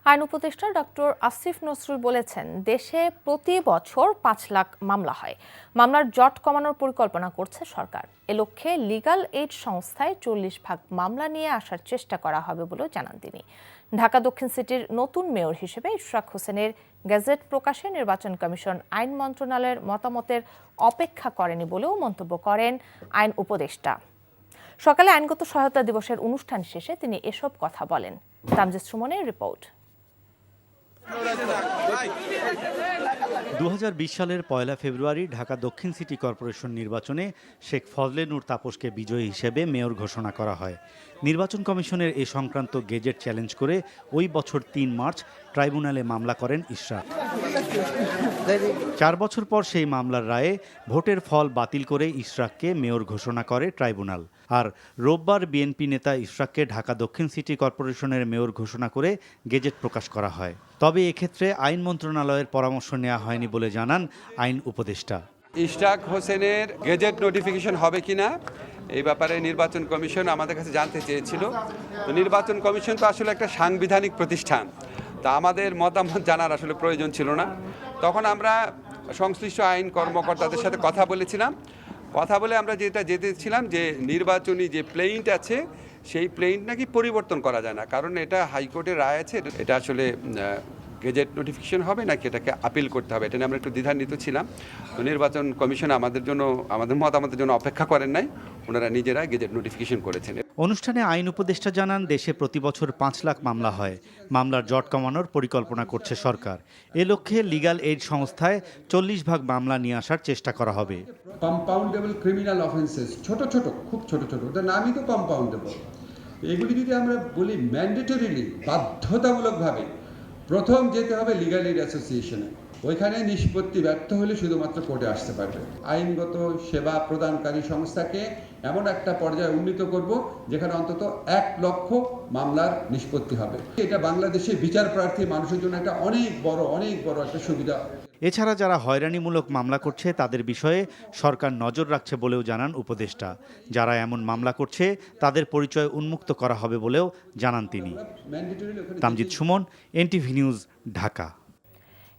আইন উপদেষ্টা ডক্টর আসিফ নজরুল বলেছেন, দেশে প্রতি বছর ৫ লাখ মামলা হয়। মামলার জট কমানোর পরিকল্পনা করছে সরকার। এ লক্ষ্যে লিগ্যাল এইড সংস্থায় ৪০% মামলা নিয়ে আসার চেষ্টা করা হবে বলেও জানান তিনি। ঢাকা দক্ষিণ সিটির নতুন মেয়র হিসেবে ইশরাক হোসেনের গেজেট প্রকাশে নির্বাচন কমিশন আইন মন্ত্রণালয়ের মতামতের অপেক্ষা করেনি বলেও মন্তব্য করেন আইন উপদেষ্টা। সকালে আইনগত সহায়তা দিবসের অনুষ্ঠান শেষে তিনি এসব কথা বলেন। তামজিদ সুমনের রিপোর্ট। ২০২০ সালের ১ ফেব্রুয়ারি ঢাকা দক্ষিণ সিটি কর্পোরেশন নির্বাচনে শেখ ফজলে নূর তাপসকে বিজয়ী হিসেবে মেয়র ঘোষণা করা হয়। নির্বাচন কমিশনের এ সংক্রান্ত গেজেট চ্যালেঞ্জ করে ওই বছর ৩ মার্চ ট্রাইব্যুনালে মামলা করেন ইশরাক। ৪ বছর পর সেই মামলার রায়ে ভোটের ফল বাতিল করে ইশরাককে মেয়র ঘোষণা করে ট্রাইব্যুনাল। আর রোববার বিএনপি নেতা ইশরাককে ঢাকা দক্ষিণ সিটি কর্পোরেশনের মেয়র ঘোষণা করে গেজেট প্রকাশ করা হয়। তবে এক্ষেত্রে আইন মন্ত্রণালয়ের পরামর্শ নেওয়া হয়নি বলে জানান আইন উপদেষ্টা। ইশরাক হোসেনের গেজেট নোটিফিকেশন হবে কিনা এই ব্যাপারে নির্বাচন কমিশন আমাদের কাছে জানতে চেয়েছিল। তো নির্বাচন কমিশন তো আসলে একটা সাংবিধানিক প্রতিষ্ঠান, তা আমাদের মতামত জানার আসলে প্রয়োজন ছিল না। তখন আমরা সংশ্লিষ্ট আইন কর্মকর্তাদের সাথে কথা বলেছিলাম। কথা বলে আমরা যেটা যেতেছিলাম যে নির্বাচনী যে প্লেইন্ট আছে সেই প্লেইন্ট নাকি পরিবর্তন করা যায় না, কারণ এটা হাইকোর্টের রায় আছে। এটা আসলে গেজেট নোটিফিকেশন হবে নাকি এটাকে আপিল করতে হবে, এটা নিয়ে আমরা একটু দ্বিধান্বিত ছিলাম। তো নির্বাচন কমিশন আমাদের মতামতের জন্য অপেক্ষা করেন নাই, ওনারা নিজেরা গেজেট নোটিফিকেশন করেছেন। অনুষ্ঠানে আইন উপদেষ্টা জানান, দেশে প্রতি বছর ৫ লাখ মামলা হয়। মামলার জট কমানোর পরিকল্পনা করছে সরকার। এ লক্ষ্যে লিগ্যাল এইড সংস্থায় ৪০% মামলা নিয়ে আসার চেষ্টা করা হবে। কম্পাউন্ডেবল ক্রিমিনাল অফেন্সেস ছোট ছোট, খুব ছোট ছোট, ওটার নামই তো কম্পাউন্ডেবল। এগুলি যদি আমরা বলি ম্যান্ডেটরিলি, বাধ্যতামূলকভাবে প্রথম যেতে হবে লিগ্যাল এইড অ্যাসোসিয়েশনে। ওইখানে নিষ্পত্তি ব্যর্থ হলে শুধুমাত্র কোর্টে আসতে পারবে। আইনগত সেবা প্রদানকারী সংস্থাকে এমন একটা পর্যায়ে উন্নীত করব যেখানে অন্তত ১ লক্ষ মামলার নিষ্পত্তি হবে। এটা বাংলাদেশে বিচার প্রার্থী মানুষের জন্য একটা অনেক বড় একটা সুবিধা। এছাড়া যারা হয়রানিমূলক মামলা করছে তাদের বিষয়ে সরকার নজর রাখছে বলেও জানান উপদেষ্টা। যারা এমন মামলা করছে তাদের পরিচয় উন্মুক্ত করা হবে বলেও জানান তিনি। Tamjid Suman, NTV news, Dhaka.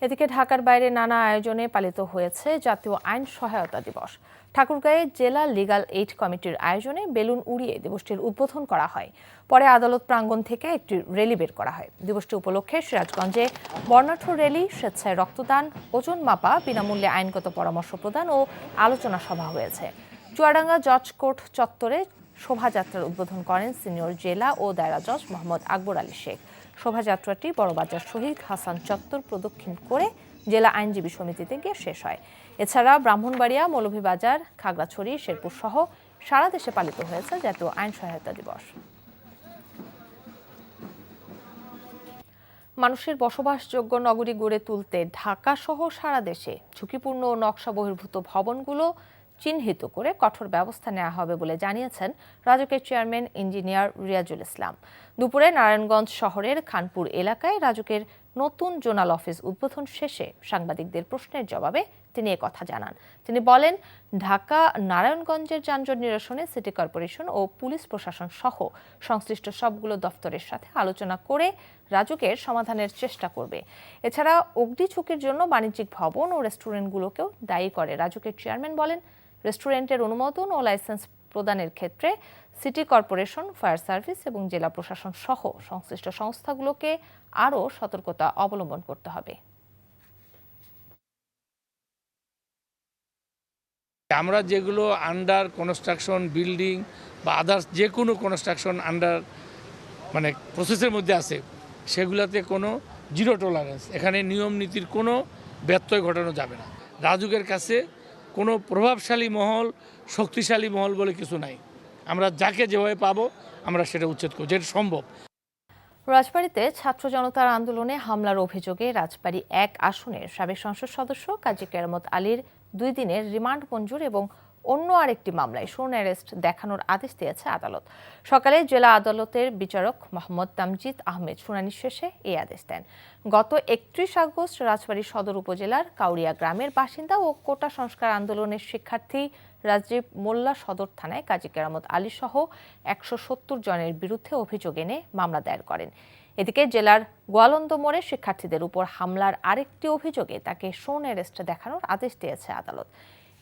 এদিকে ঢাকার বাইরে নানা আয়োজনে পালিত হয়েছে জাতীয় আইন সহায়তা দিবস। ঠাকুরগাঁয়ে জেলা লিগ্যাল এইড কমিটির আয়োজনে বেলুন উড়িয়ে দিবসটির উদ্বোধন করা হয়। পরে আদালত প্রাঙ্গণ থেকে একটি র্যালি বের করা হয়। দিবসটি উপলক্ষে সিরাজগঞ্জে বর্ণাঢ্য র্যালি, স্বেচ্ছায় রক্তদান, ওজন মাপা, বিনামূল্যে আইনগত পরামর্শ প্রদান ও আলোচনা সভা হয়েছে। চুয়াডাঙ্গা জজ কোর্ট চত্বরে শোভাযাত্রার উদ্বোধন করেন সিনিয়র জেলা ও দায়রা জজ মোহাম্মদ আকবর আলী শেখ। শোভাযাত্রাটি বড়বাজার শহীদ হাসান চত্বর প্রদক্ষিণ করে জেলা আইনজীবী সমিতিতে গিয়ে শেষ হয়। এছাড়া ব্রাহ্মণবাড়িয়া, মৌলভীবাজার, খাগড়াছড়ি, শেরপুর সহ সারা দেশে পালিত হয়েছে জাতীয় আইন সহায়তা দিবস। মানুষের বসবাসযোগ্য নগরী গড়ে তুলতে ঢাকা সহ সারা দেশে ঝুঁকিপূর্ণ ও নকশা বহির্ভূত ভবনগুলো চিহ্নিত করে কঠোর ব্যবস্থা নেওয়া হবে বলে জানিয়েছেন রাজুকের চেয়ারম্যান ইঞ্জিনিয়ার রিয়াজুল ইসলাম। দুপুরে নারায়ণগঞ্জ শহরের খানপুর এলাকায় রাজুকের নতুন জোনাল অফিস উদ্বোধন শেষে সাংবাদিকদের প্রশ্নের জবাবে তিনি একথা জানান। তিনি বলেন, ঢাকা নারায়ণগঞ্জের যানজট নিরসনে সিটি কর্পোরেশন ও পুলিশ প্রশাসন সহ সংশ্লিষ্ট সবগুলো দফতরের সাথে আলোচনা করে রাজুকের সমাধানের চেষ্টা করবে। এছাড়া অগ্নি ঝুঁকির জন্য বাণিজ্যিক ভবন ও রেস্টুরেন্টগুলোকেও দায়ী করে রাজুকের চেয়ারম্যান বলেন, রেস্টুরেন্টের অনুমোদন ও লাইসেন্স প্রদানের ক্ষেত্রে সিটি কর্পোরেশন, ফায়ার সার্ভিস এবং জেলা প্রশাসন সহ সংশ্লিষ্ট সংস্থাগুলোকে আরও সতর্কতা অবলম্বন করতে হবে। আমরা যেগুলো আন্ডার কনস্ট্রাকশন বিল্ডিং বা আদার্স যে কোনো কনস্ট্রাকশন আন্ডার মানে প্রসেসের মধ্যে আছে, সেগুলোতে কোনো জিরো টলারেন্স, এখানে নিয়ম নীতির কোনো ব্যত্যয় ঘটানো যাবে না। রাজুকের কাছে কোনো প্রভাবশালী মহল, শক্তিশালী মহল বলে কিছু নাই। আমরা যাকে যেভাবে পাবো আমরা সেটা উচ্ছেদ করব যেটা সম্ভব। রাজবাড়ীতে ছাত্র জনতার আন্দোলনে হামলার অভিযোগে রাজবাড়ী ১ আসনের সাবেক সংসদ সদস্য কাজী কেরামত আলীর 2 দিনের রিমান্ড মঞ্জুর এবং অন্য আরেকটি মামলায় শোন অ্যারেস্ট দেখানোর আদেশ দিয়েছে আদালত। সকালে জেলা আদালতের বিচারক মোহাম্মদ তামজিদ আহমেদ শুনানি শেষে এই আদেশ দেন। গত ৩১ আগস্ট রাজবাড়ী সদর উপজেলার কাউরিয়া গ্রামের বাসিন্দা ও কোটা সংস্কার আন্দোলনের শিক্ষার্থী রাজীব মোল্লা সদর থানায় কাজী কেরামত আলী সহ ১৭০ জনের বিরুদ্ধে অভিযোগ এনে মামলা দায়ের করেন। এদিকে জেলার গোয়ালন্দ মোড়ে শিক্ষার্থীদের উপর হামলার আরেকটি অভিযোগে তাকে শোন অ্যারেস্টে দেখানোর আদেশ দিয়েছে আদালত।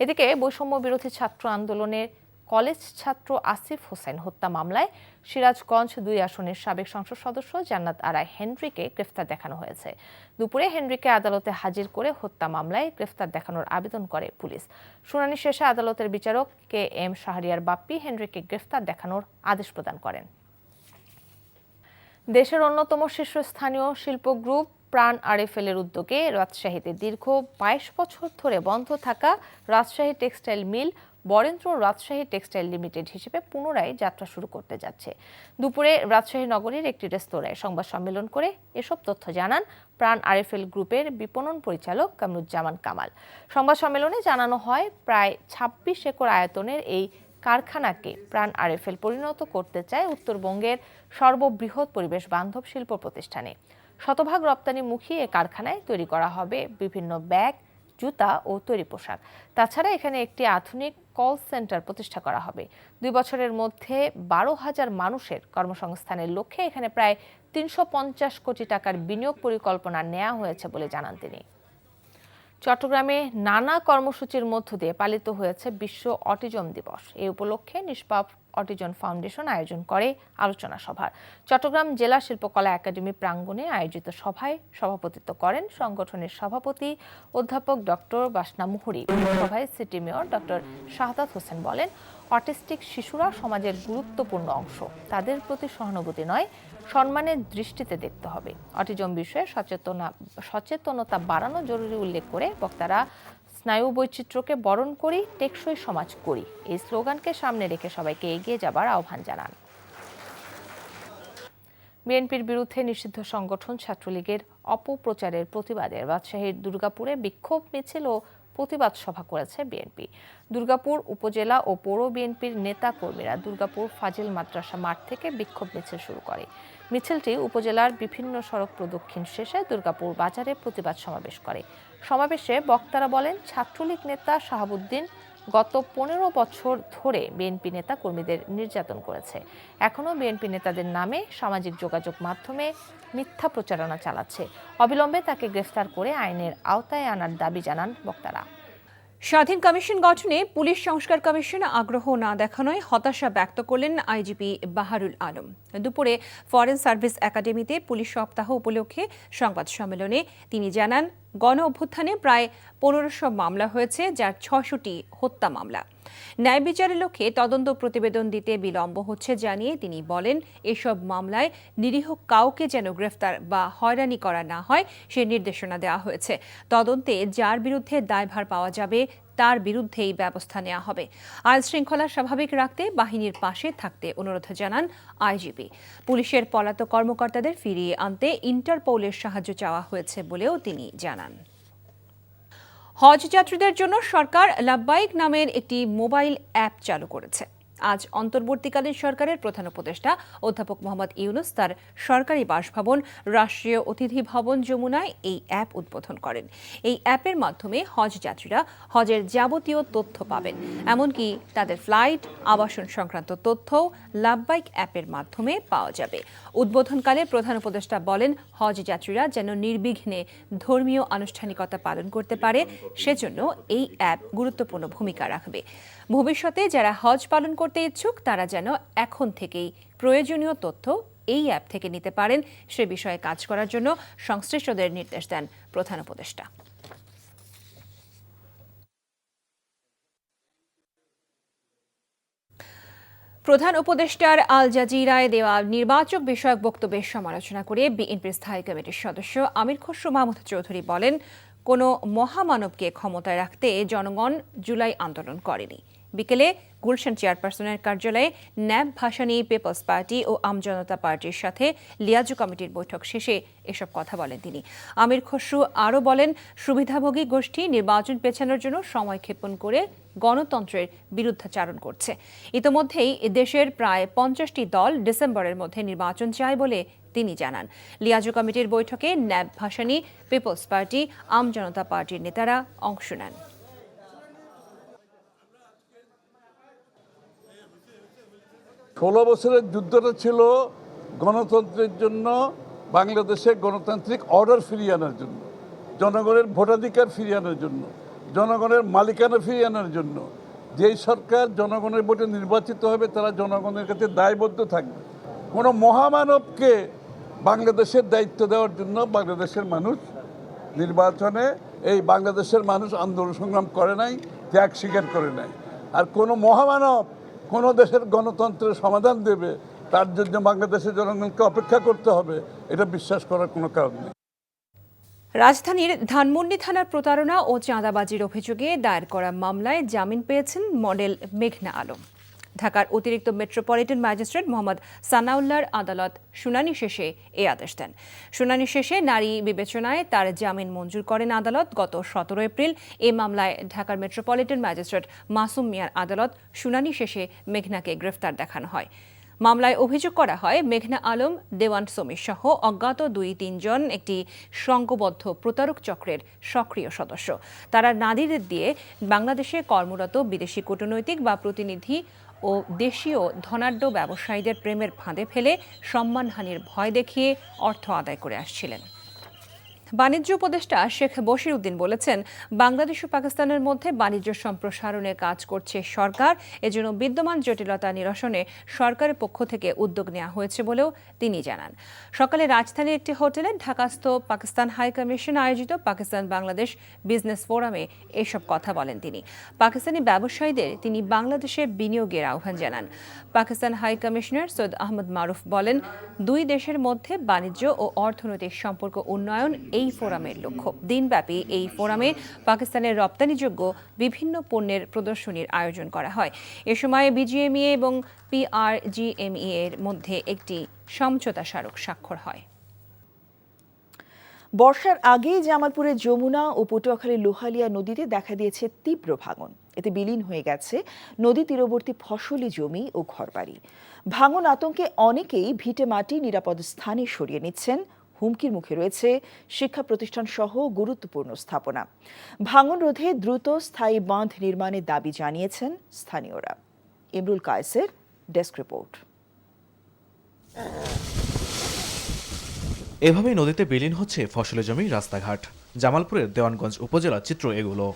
এদিকে বৈষম্য বিরোধী ছাত্র আন্দোলনের কলেজ ছাত্র আসিফ হোসেন হত্যা মামলায় সিরাজগঞ্জ 2 আসনের সাবেক সংসদ সদস্য জান্নাত আরা হেনরিকে গ্রেফতার দেখানো হয়েছে। দুপুরে হেনরিকে আদালতে হাজির করে হত্যা মামলায় গ্রেফতার দেখানোর আবেদন করে পুলিশ। শুনানি শেষে আদালতের বিচারক কে এম শাহরিয়ার বাপ্পি হেনরিকে গ্রেফতার দেখানোর আদেশ প্রদান করেন। দেশের অন্যতম শীর্ষস্থানীয় শিল্প গ্রুপ প্রাণ আরএফএল-এর উদ্যোগে রাজশাহীতে দীর্ঘ 22 বছর ধরে বন্ধ থাকা Rajshahi textile mill Barendra Rajshahi textile limited হিসেবে পুনরায় যাত্রা শুরু করতে যাচ্ছে। দুপুরে রাজশাহী নগরীর একটি রেস্তোরাঁয় সংবাদ সম্মেলন করে এসব তথ্য জানান প্রাণ আরএফএল গ্রুপের বিপণন পরিচালক কামরুজ্জামান কামাল। সংবাদ সম্মেলনে জানানো হয়, প্রায় 26 একর আয়তনের এই কারখানাকে প্রাণ আরএফএল পরিণত করতে চায় উত্তরবঙ্গের সর্ববৃহৎ পরিবেশ বান্ধব শিল্প প্রতিষ্ঠানে। শতভাগ রপ্তানিমুখী এ কারখানায় তৈরি করা হবে বিভিন্ন ব্যাগ, জুতা ও তৈরি পোশাক। তাছাড়া এখানে একটি আধুনিক কল সেন্টার প্রতিষ্ঠা করা হবে। 2 বছরের মধ্যে 12,000 মানুষের কর্মসংস্থানের লক্ষ্যে এখানে প্রায় 350 কোটি টাকার বিনিয়োগ পরিকল্পনা নেওয়া হয়েছে বলে জানান তিনি। চট্টগ্রামে নানা কর্মসূচির মধ্য দিয়ে পালিত হয়েছে বিশ্ব অটিজম দিবস। এই উপলক্ষে নিষ্পাপ অটিজম ফাউন্ডেশন আয়োজন করে আলোচনা সভার। চট্টগ্রাম জেলা শিল্পকলা একাডেমি প্রাঙ্গণে আয়োজিত সভায় সভাপতিত্ব করেন সংগঠনের সভাপতি অধ্যাপক ডক্টর বাসনা মুহুরী। সভায় city mayor doctor Shahadat Hossain বলেন, অটিস্টিক শিশুরা সমাজের গুরুত্বপূর্ণ অংশ। তাদের প্রতি সহানুভূতি নয়, সম্মানের দৃষ্টিতে দেখতে হবে। অটিজম বিষয়ে সচেতনতা বাড়ানো জরুরি উল্লেখ করে বক্তারা স্নায়ু বৈচিত্র্যকে বরণ করি, টেকসই সমাজ করি এই স্লোগানকে সামনে রেখে সবাইকে এগিয়ে যাবার আহ্বান জানান। বিএনপির বিরুদ্ধে নিষিদ্ধ সংগঠন ছাত্রলীগের অপপ্রচারের প্রতিবাদে রাজশাহীর দুর্গাপুরে বিক্ষোভ মিছিল ও প্রতিবাদ সভা করেছে বিএনপি। দুর্গাপুর উপজেলা ও পৌর বিএনপির নেতা কর্মীরা দুর্গাপুর ফাজিল মাদ্রাসা মাঠ থেকে বিক্ষোভ মিছিল শুরু করে। মিছিলটি উপজেলার বিভিন্ন সড়ক প্রদক্ষিণ শেষে দুর্গাপুর বাজারে প্রতিবাদ সমাবেশ করে। সমাবেশে বক্তারা বলেন, ছাত্রলীগ নেতা শাহাবুদ্দিন গত 15 বছর ধরে বিএনপি নেতা কর্মীদের নির্যাতন করেছে। এখনও বিএনপি নেতাদের নামে সামাজিক যোগাযোগ মাধ্যমে মিথ্যা প্রচারণা চালাচ্ছে। অবিলম্বে তাকে গ্রেফতার করে আইনের আওতায় আনার দাবি জানান বক্তারা। স্বাধীন কমিশন গঠনে পুলিশ সংস্কার কমিশন আগ্রহ না দেখানোয় হতাশা ব্যক্ত করলেন আইজিপি বাহারুল আলম। দুপুরে ফরেন সার্ভিস একাডেমিতে পুলিশ সপ্তাহ উপলক্ষে সংবাদ সম্মেলনে তিনি জানান, গণ অভ্যুত্থানে প্রায় 1500 মামলা হয়েছে, যার 600টি হত্যা মামলা। ন্যায় বিচারের লক্ষ্যে তদন্ত প্রতিবেদন দিতে বিলম্ব হচ্ছে জানিয়ে তিনি বলেন, এসব মামলায় নিরীহ কাউকে যেন গ্রেফতার বা হয়রানি করা না হয় সে নির্দেশনা দেওয়া হয়েছে। তদন্তে যার বিরুদ্ধে দায়ভার পাওয়া যাবে তার বিরুদ্ধেই ব্যবস্থা নেওয়া হবে। আইন শৃঙ্খলা স্বাভাবিক রাখতে বাহিনীর পাশে থাকতে অনুরোধ জানান আইজিপি। পুলিশের পলাতক কর্মকর্তাদের ফিরিয়ে আনতে ইন্টারপোলের সাহায্য চাওয়া হয়েছে বলেও তিনি জানান। হজ যাত্রীদের জন্য সরকার লাব্বাইক নামের একটি মোবাইল অ্যাপ চালু করেছে। আজ অন্তর্বর্তীকালীন সরকারের প্রধান উপদেষ্টা অধ্যাপক মোহাম্মদ ইউনুস তার সরকারি বাসভবন রাষ্ট্রীয় অতিথি ভবন যমুনায় এই অ্যাপ উদ্বোধন করেন। এই অ্যাপের মাধ্যমে হজ যাত্রীরা হজের যাবতীয় তথ্য পাবেন, এমনকি তাদের ফ্লাইট, আবাসন সংক্রান্ত তথ্যও লাব্বাইক অ্যাপের মাধ্যমে পাওয়া যাবে। উদ্বোধনকালে প্রধান উপদেষ্টা বলেন, হজ যাত্রীরা যেন নির্বিঘ্নে ধর্মীয় আনুষ্ঠানিকতা পালন করতে পারে সেজন্য এই অ্যাপ গুরুত্বপূর্ণ ভূমিকা রাখবে। ভবিষ্যতে যারা হজ পালন করতে ইচ্ছুক তারা যেন এখন থেকেই প্রয়োজনীয় তথ্য এই অ্যাপ থেকে নিতে পারেন সে বিষয়ে কাজ করার জন্য সংশ্লিষ্টদের নির্দেশ দেন প্রধান উপদেষ্টা। প্রধান উপদেষ্টার আল জাজিরায় দেওয়া নির্বাচক বিষয়ক বক্তব্যের সমালোচনা করে বিএনপির স্থায়ী কমিটির সদস্য আমির খসরু মাহমুদ চৌধুরী বলেন, কোনো মহামানবকে ক্ষমতায় রাখতে জনগণ জুলাই আন্দোলন করেনি। বিকেলে গুলশান চেয়ারপারসনের কার্যালয়ে ন্যাব ভাসানী, পিপলস পার্টি ও আমজনতা পার্টির সাথে লিয়াজু কমিটির বৈঠক শেষে এসব কথা বলেন তিনি। আমির খসরু আরও বলেন, সুবিধাভোগী গোষ্ঠী নির্বাচন পেছানোর জন্য সময় ক্ষেপণ করে গণতন্ত্রের বিরুদ্ধাচারণ করছে। ইতোমধ্যেই দেশের প্রায় 50টি দল ডিসেম্বরের মধ্যে নির্বাচন চায় বলে তিনি জানান। লিয়াজু কমিটির বৈঠকে ন্যাব ভাসানী, পিপলস পার্টি, আমজনতা পার্টির নেতারা অংশ নেন। ষোলো বছরের যুদ্ধটা ছিল গণতন্ত্রের জন্য, বাংলাদেশে গণতান্ত্রিক অর্ডার ফিরিয়ে আনার জন্য, জনগণের ভোটাধিকার ফিরিয়ে আনার জন্য, জনগণের মালিকানা ফিরিয়ে আনার জন্য যেই সরকার জনগণের ভোটে নির্বাচিত হবে তারা জনগণের কাছে দায়বদ্ধ থাকবে। কোনো মহামানবকে বাংলাদেশের দায়িত্ব দেওয়ার জন্য বাংলাদেশের মানুষ নির্বাচনে বাংলাদেশের মানুষ আন্দোলন সংগ্রাম করে নাই, ত্যাগ স্বীকার করে নাই। আর কোনো মহামানব কোনো দেশের গণতন্ত্রের সমাধান দেবে তার জন্য বাংলাদেশের জনগণকে অপেক্ষা করতে হবে, এটা বিশ্বাস করার কোনো কারণ নেই। রাজধানীর ধানমন্ডি থানার প্রতারণা ও চাঁদাবাজির অভিযোগে দায়ের করা মামলায় জামিন পেয়েছেন মডেল মেঘনা আলম। ঢাকার অতিরিক্ত মেট্রোপলিটন ম্যাজিস্ট্রেট মোহাম্মদ সানাউল্লাহর আদালত শুনানি শেষে এ আদেশ দেন। শুনানি শেষে নারী বিবেচনায় তার জামিন মঞ্জুর করেন আদালত। গত 17 এপ্রিল এ মামলায় ঢাকার মেট্রোপলিটন ম্যাজিস্ট্রেট মাসুম মিয়ার আদালত শুনানি শেষে মেঘনাকে গ্রেফতার দেখানো হয়। মামলায় অভিযোগ করা হয় মেঘনা আলম, দেওয়ান সমীর সহ অজ্ঞাত 2-3 জন একটি সংঘবদ্ধ প্রতারক চক্রের সক্রিয় সদস্য। তারা নারীদের দিয়ে বাংলাদেশে কর্মরত বিদেশি কূটনৈতিক বা প্রতিনিধি ও দেশীয় ধনাঢ্য ব্যবসায়ীদের প্রেমের ফাঁদে ফেলে সম্মানহানির ভয় দেখিয়ে অর্থ আদায় করে আসছিলেন। বাণিজ্য উপদেষ্টা শেখ বশির উদ্দিন বলেছেন, বাংলাদেশ ও পাকিস্তানের মধ্যে বাণিজ্য সম্প্রসারণে কাজ করছে সরকার। এজন্য বিদ্যমান জটিলতা নিরসনে সরকারের পক্ষ থেকে উদ্যোগ নেওয়া হয়েছে বলেও তিনি জানান। সকালে রাজধানীর একটি হোটেলে ঢাকাস্থ পাকিস্তান হাই কমিশন আয়োজিত পাকিস্তান বাংলাদেশ বিজনেস ফোরামে এসব কথা বলেন তিনি। পাকিস্তানি ব্যবসায়ীদের তিনি বাংলাদেশে বিনিয়োগের আহ্বান জানান। পাকিস্তান হাই কমিশনার সৈয়দ আহমদ মারুফ বলেন, দুই দেশের মধ্যে বাণিজ্য ও অর্থনৈতিক সম্পর্ক উন্নয়ন এই ফোরামের লক্ষ্য। দিনব্যাপী এই ফোরামে পাকিস্তানের রপ্তানিযোগ্য বিভিন্ন পণ্যের প্রদর্শনীর আয়োজন করা হয়। এ সময় বিজিএমইএ এবং পিআরজিএমইএ এর মধ্যে একটি সমঝোতা স্মারক স্বাক্ষর হয়। বর্ষার আগেই জামালপুরের যমুনা ও পটুয়াখালীর লোহালিয়া নদীতে দেখা দিয়েছে তীব্র ভাঙন। এতে বিলীন হয়ে গেছে নদী তীরবর্তী ফসলি জমি ও ঘরবাড়ি। ভাঙন আতঙ্কে অনেকেই ভিটে মাটি নিরাপদ স্থানে সরিয়ে নিচ্ছেন। হুমকির মুখে রয়েছে শিক্ষা প্রতিষ্ঠান সহ গুরুত্বপূর্ণ স্থাপনা। ভাঙন রোধে দ্রুত স্থায়ী বাঁধ নির্মাণের দাবি জানিয়েছেন স্থানীয়রা। ইমরুল কায়েসের ডেস্ক রিপোর্ট। এভাবেই নদীতে বিলীন হচ্ছে ফসলি জমি, রাস্তাঘাট। জামালপুরের দেওয়ানগঞ্জ উপজেলার চিত্র এগুলো।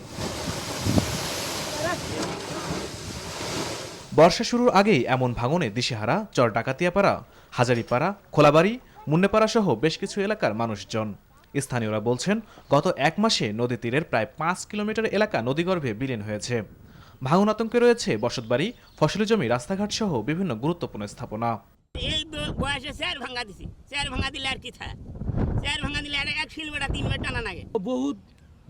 বর্ষা শুরুর আগেই এমন ভাঙনে দিশেহারা চর ডাকাতিয়াপাড়া, হাজারিপাড়া, খোলাবাড়ি, মুন্নেপাড়া সহ বেশ কিছু এলাকার মানুষজন। স্থানীয়রা বলছেন, গত 1 মাসে নদী তীরের প্রায় 5 কিলোমিটার এলাকা নদীগর্ভে বিলীন হয়েছে। ভাঙন আতঙ্কে রয়েছে বসতবাড়ি, ফসলি জমি, রাস্তাঘাট সহ বিভিন্ন গুরুত্বপূর্ণ স্থাপনা। এই বয়সে স্যার ভাঙা দিছি, স্যার ভাঙা দিলে আর কি থাকে, স্যার ভাঙা দিলে আর 1 শিলবেটা 3 বার টানা লাগে। বহুত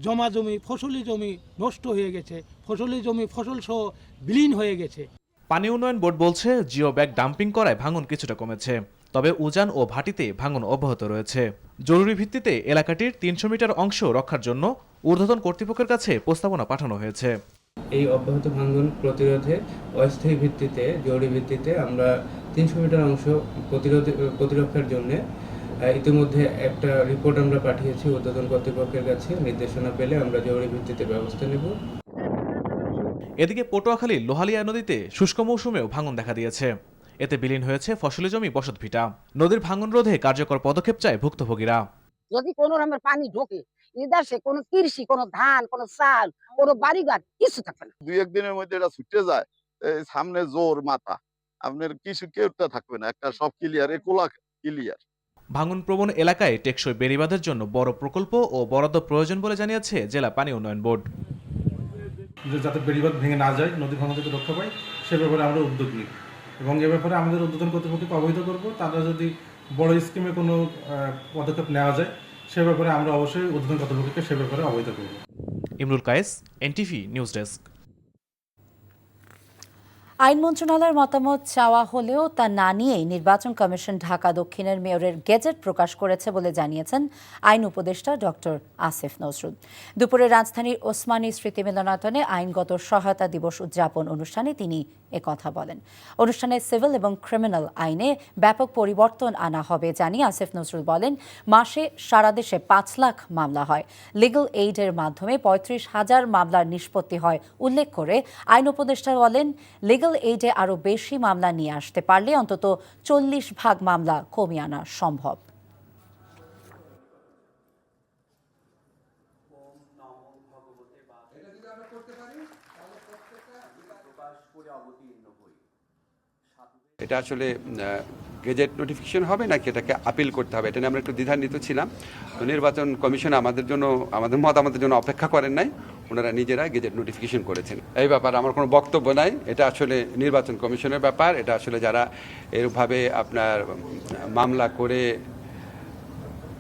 জমা জমি, ফসলি জমি নষ্ট হয়ে গেছে, ফসলি জমি ফসল সহ বিলীন হয়ে গেছে। পানি উন্নয়ন বোর্ড বলছে, জিও ব্যাগ ডাম্পিং করায় ভাঙন কিছুটা কমেছে, তবে উজান ও ভাটিতে ভাঙন অব্যাহত রয়েছে। জরুরি ভিত্তিতে এলাকাটির 300 মিটার অংশ রক্ষার জন্য ঊর্ধ্বতন কর্তৃপক্ষের কাছে প্রস্তাবনা পাঠানো হয়েছে। এই অব্যাহত ভাঙন প্রতিরোধে অস্থায়ী ভিত্তিতে, জরুরি ভিত্তিতে আমরা 300 মিটার অংশ প্রতিরক্ষার জন্য ইতিমধ্যে একটা রিপোর্ট আমরা পাঠিয়েছি ঊর্ধ্বতন কর্তৃপক্ষের কাছে। নির্দেশনা পেলে আমরা জরুরি ভিত্তিতে ব্যবস্থা নেব। এদিকে পটুয়াখালীর লোহালিয়া নদীতে শুষ্ক মৌসুমেও ভাঙন দেখা দিয়েছে। এতে বিলীন হয়েছে ফসলি জমি, বসতভিটা। নদীর ভাঙন রোধে কার্যকর পদক্ষেপ চায় ভুক্তভোগীরা। যদি কোনো রকমের পানি ঢোকে, এদেশে কোনো কৃষি, কোনো ধান, কোনো চাল, কোনো বাড়িঘর কিছু থাকবে না। 2-1 দিনের মধ্যে এটা ছুটে যায়। সামনে জোর মাথা, আপনার কিছু কেউটা থাকবে না, একটা সব ক্লিয়ার, একুলা ক্লিয়ার। ভাঙন প্রবণ এলাকায় টেকসই বেড়িবাঁধের জন্য বড় প্রকল্প ও বরাদ্দ প্রয়োজন বলে জানিয়েছে জেলা পানি উন্নয়ন বোর্ড। যাতে বেড়িবাঁধ ভেঙে না যায়, নদী ভাঙন থেকে রক্ষা পায়, সে ব্যাপারে আমরা উদ্যোগ নিই এবং এ ব্যাপারে আমাদের ঊর্ধ্বতন কর্তৃপক্ষকে অবহিত করব। তারা যদি বড় স্কিমে কোনো পদক্ষেপ নেওয়া যায়, সে ব্যাপারে আমরা অবশ্যই ঊর্ধ্বতন কর্তৃপক্ষকে সে ব্যাপারে অবহিত করব। Imrul Kayes, NTV news desk. আইন মন্ত্রণালয়ের মতামত চাওয়া হলেও তা না নিয়েই নির্বাচন কমিশন ঢাকা দক্ষিণের মেয়রের গেজেট প্রকাশ করেছে বলে জানিয়েছেন আইন উপদেষ্টা ডক্টর আসিফ নজরুল। দুপুরে রাজধানীর ওসমানী স্মৃতি মিলনায়তনে আইনগত সহায়তা দিবস উদযাপন অনুষ্ঠানে তিনি একথা বলেন। অনুষ্ঠানে সিভিল এবং ক্রিমিনাল আইনে ব্যাপক পরিবর্তন আনা হবে জানিয়ে আসিফ নজরুল বলেন, মাসে সারা দেশে 5 লাখ মামলা হয়। লিগ্যাল এইডের মাধ্যমে 35,000 মামলার নিষ্পত্তি হয় উল্লেখ করে আইন উপদেষ্টা বলেন, লিগ্যাল এইডে আরও বেশি মামলা নিয়ে আসতে পারলে অন্তত 40% মামলা কমিয়ে আনা সম্ভব। এটা আসলে গেজেট নোটিফিকেশন হবে নাকি এটাকে আপিল করতে হবে, এটা নিয়ে আমরা একটু দ্বিধান্বিত ছিলাম। তো নির্বাচন কমিশন আমাদের মতামতের জন্য অপেক্ষা করেন নাই, ওনারা নিজেরা গেজেট নোটিফিকেশন করেছেন। এই ব্যাপারে আমার কোনো বক্তব্য নাই, এটা আসলে নির্বাচন কমিশনের ব্যাপার। এটা আসলে যারা এরভাবে আপনার মামলা করে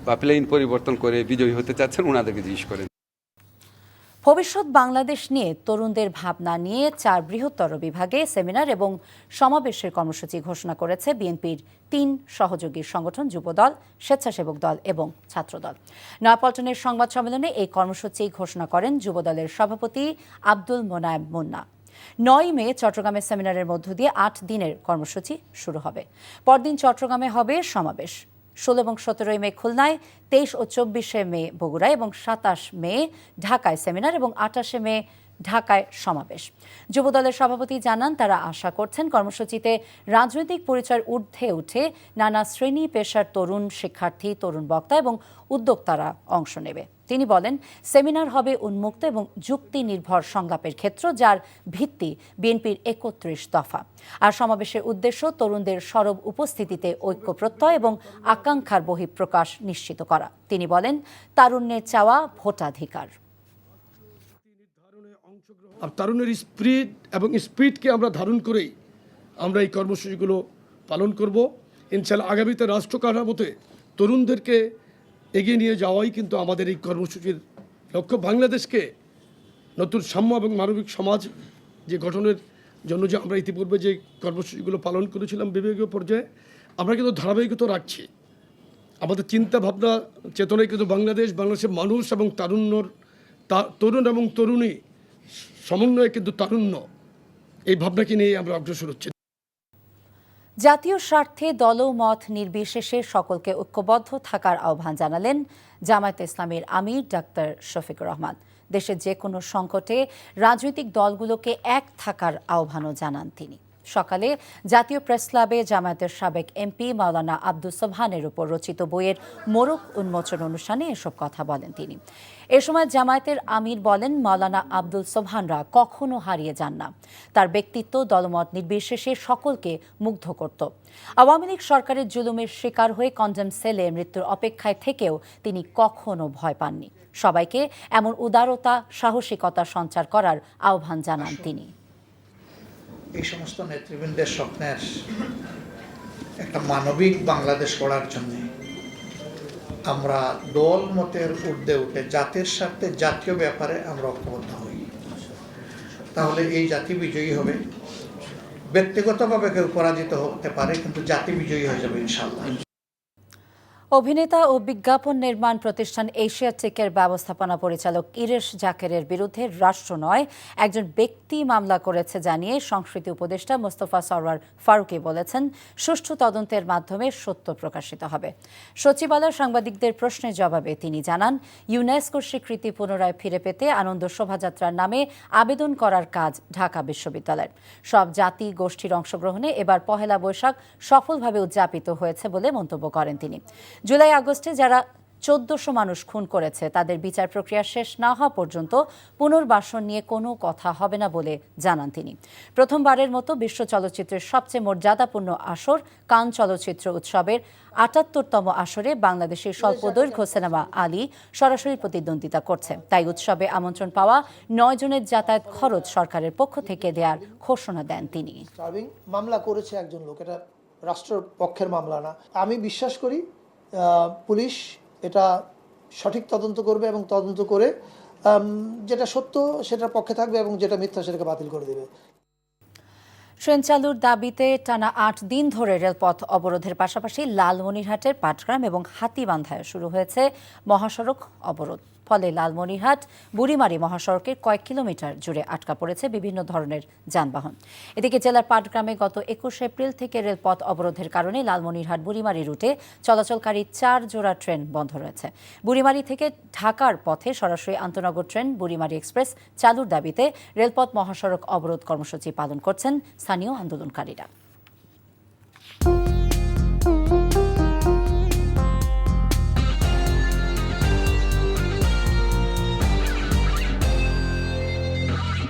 বা প্লেন পরিবর্তন করে বিজয়ী হতে চাচ্ছেন ওনাদেরকে জিজ্ঞেস করেন। ভবিষ্যৎ বাংলাদেশ নিয়ে তরুণদের ভাবনা নিয়ে 4 বৃহত্তর বিভাগে সেমিনার এবং সমাবেশের কর্মসূচি ঘোষণা করেছে বিএনপির 3 সহযোগী সংগঠন যুবদল, স্বেচ্ছাসেবক দল এবং ছাত্রদল। নয়াপল্টনের সংবাদ সম্মেলনে এই কর্মসূচি ঘোষণা করেন যুবদলের সভাপতি আব্দুল মোনায়েম মুন্না। 9 মে চট্টগ্রামের সেমিনারের মধ্য দিয়ে 8 দিনের কর্মসূচি শুরু হবে। পরদিন চট্টগ্রামে হবে সমাবেশ। 16 এবং 17 মে খুলনায়, 23 ও 24 মে বগুড়ায় এবং 27 মে ঢাকায় সেমিনার এবং 28 মে ঢাকায় সমাবেশ। যুবদলের সভাপতি জানান, তারা আশা করছেন কর্মসূচিতে রাজনৈতিক পরিচয়ের ঊর্ধ্বে উঠে নানা শ্রেণী পেশার তরুণ শিক্ষার্থী, তরুণ বক্তা এবং উদ্যোক্তারা অংশ নেবে। তিনি বলেন, সেমিনার হবে উন্মুক্ত এবং যুক্তি নির্ভর সংলাপের ক্ষেত্র, যার ভিত্তি বিএনপির 31 দফা। আর সমাবেশের উদ্দেশ্য তরুণদের সরব উপস্থিতিতে ঐক্য প্রত্যয় এবং আকাঙ্ক্ষার বহিঃপ্রকাশ নিশ্চিত করা। তিনি বলেন, তারুণ্যের চাওয়া ভোটাধিকার। আর তরুণের স্পিরিট এবং স্পিরিটকে আমরা ধারণ করেই আমরা এই কর্মসূচিগুলো পালন করব। ইনশাআল্লাহ আগামীতে রাষ্ট্র কাঠামোতে তরুণদেরকে এগিয়ে নিয়ে যাওয়াই কিন্তু আমাদের এই কর্মসূচির লক্ষ্য। বাংলাদেশকে নতুন সাম্য এবং মানবিক সমাজ যে গঠনের জন্য যে আমরা ইতিপূর্বে যে কর্মসূচিগুলো পালন করেছিলাম বিভাগীয় পর্যায়ে, আমরা কিন্তু ধারাবাহিকতা রাখছি। আমাদের চিন্তা ভাবনা চেতনায় কিন্তু বাংলাদেশের মানুষ এবং তরুণ এবং তরুণী সমন্বয়ে কিন্তু তারুণ্য, এই ভাবনাকে নিয়ে আমরা অগ্রসর হচ্ছি। জাতীয় স্বার্থে দলমত নির্বিশেষে সকলকে ঐক্যবদ্ধ থাকার আহ্বান জানালেন জামায়াতে ইসলামীর আমির ডাক্তার শফিকুর রহমান। দেশের যে কোনো সংকটে রাজনৈতিক দলগুলোকে এক থাকার আহ্বানও জানান তিনি। সকালে জাতীয় প্রেস ক্লাবে জামায়াতের সাবেক এমপি মাওলানা আব্দুল সোবহানের উপর রচিত বইয়ের মোড়ক উন্মোচন অনুষ্ঠানে এসব কথা বলেন তিনি। এ সময় জামায়াতের আমির বলেন, মাওলানা আব্দুল সোবহানরা কখনো হারিয়ে যান না। তার ব্যক্তিত্ব দলমত নির্বিশেষে সকলকে মুগ্ধ করত। আওয়ামী লীগ সরকারের জুলুমের শিকার হয়ে কনডেম সেলে মৃত্যুর অপেক্ষায় থেকেও তিনি কখনো ভয় পাননি। সবাইকে এমন উদারতা, সাহসিকতা সঞ্চার করার আহ্বান জানান তিনি। এই সমস্ত নেতৃবৃন্দের স্বপ্নের একটা মানবিক বাংলাদেশ গড়ার জন্য আমরা দল মতের ঊর্ধ্বে উঠে জাতির স্বার্থে জাতীয় ব্যাপারে আমরা ঐক্যবদ্ধ হই, তাহলে এই জাতি বিজয়ী হবে। ব্যক্তিগতভাবে কেউ পরাজিত হতে পারে, কিন্তু জাতি বিজয়ী হয়ে যাবে ইনশাআল্লাহ। অভিনেতা ও বিজ্ঞাপন নির্মাণ প্রতিষ্ঠান এশিয়াটিকের ব্যবস্থাপনা পরিচালক ইরেশ জাকেরের বিরুদ্ধে রাষ্ট্র নয় একজন ব্যক্তি মামলা করেছে জানিয়ে সংস্কৃতি উপদেষ্টা মোস্তফা সরওয়ার ফারুকী বলেছেন, সুষ্ঠু তদন্তের মাধ্যমে সত্য প্রকাশিত হবে। সচিবালয় সাংবাদিকদের প্রশ্নের জবাবে তিনি জানান, ইউনেস্কোর স্বীকৃতি পুনরায় ফিরে পেতে আনন্দ শোভাযাত্রার নামে আবেদন করার কাজ ঢাকা বিশ্ববিদ্যালয়ের। সব জাতি গোষ্ঠীর অংশগ্রহণে এবার পহেলা বৈশাখ সফলভাবে উদযাপিত হয়েছে বলে মন্তব্য করেন তিনি। জুলাই আগস্টে যারা 1400 মানুষ খুন করেছে তাদের বিচার প্রক্রিয়া শেষ না হওয়া পর্যন্ত পুনর্বাসন নিয়ে কোনো কথা হবে না বলে জানান তিনি। প্রথমবারের মতো বিশ্ব চলচ্চিত্রের সবচেয়ে মর্যাদাপূর্ণ আসর কান চলচ্চিত্র উৎসবের ৭৮তম আসরে বাংলাদেশের স্বল্পদৈর্ঘ্য সিনেমা আলী সরাসরি প্রতিদ্বন্দ্বিতা করছে। তাই উৎসবে আমন্ত্রণ পাওয়া 9 জনের যাতায়াত খরচ সরকারের পক্ষ থেকে দেওয়ার ঘোষণা দেন তিনি। মামলা করেছে একজন লোক, এটা রাষ্ট্রের পক্ষের মামলা না। আমি বিশ্বাস করি পুলিশ এটা সঠিক তদন্ত করবে এবং তদন্ত করে যেটা সত্য সেটার পক্ষে থাকবে এবং যেটা মিথ্যা সেটাকে বাতিল করে দেবে। ট্রেন চালুর দাবিতে টানা 8 দিন ধরে রেলপথ অবরোধের পাশাপাশি লালমনিরহাটের পাটগ্রাম এবং হাতীবান্ধায় শুরু হয়েছে মহাসড়ক অবরোধ। ফলে লালমনিরহাট বুড়িমারি মহাসড়কের কয়েক কিলোমিটার জুড়ে আটকা পড়েছে বিভিন্ন ধরনের যানবাহন। এদিকে জেলার পাটগ্রামে গত 21 এপ্রিল থেকে রেলপথ অবরোধের কারণে লালমনিরহাট বুড়িমারি রুটে চলাচলকারী 4 জোড়া ট্রেন বন্ধ রয়েছে। বুড়িমারি থেকে ঢাকার পথে সরাসরি আন্তনগর ট্রেন বুড়িমারি এক্সপ্রেস চালুর দাবিতে রেলপথ মহাসড়ক অবরোধ কর্মসূচি পালন করছেন স্থানীয় আন্দোলনকারীরা।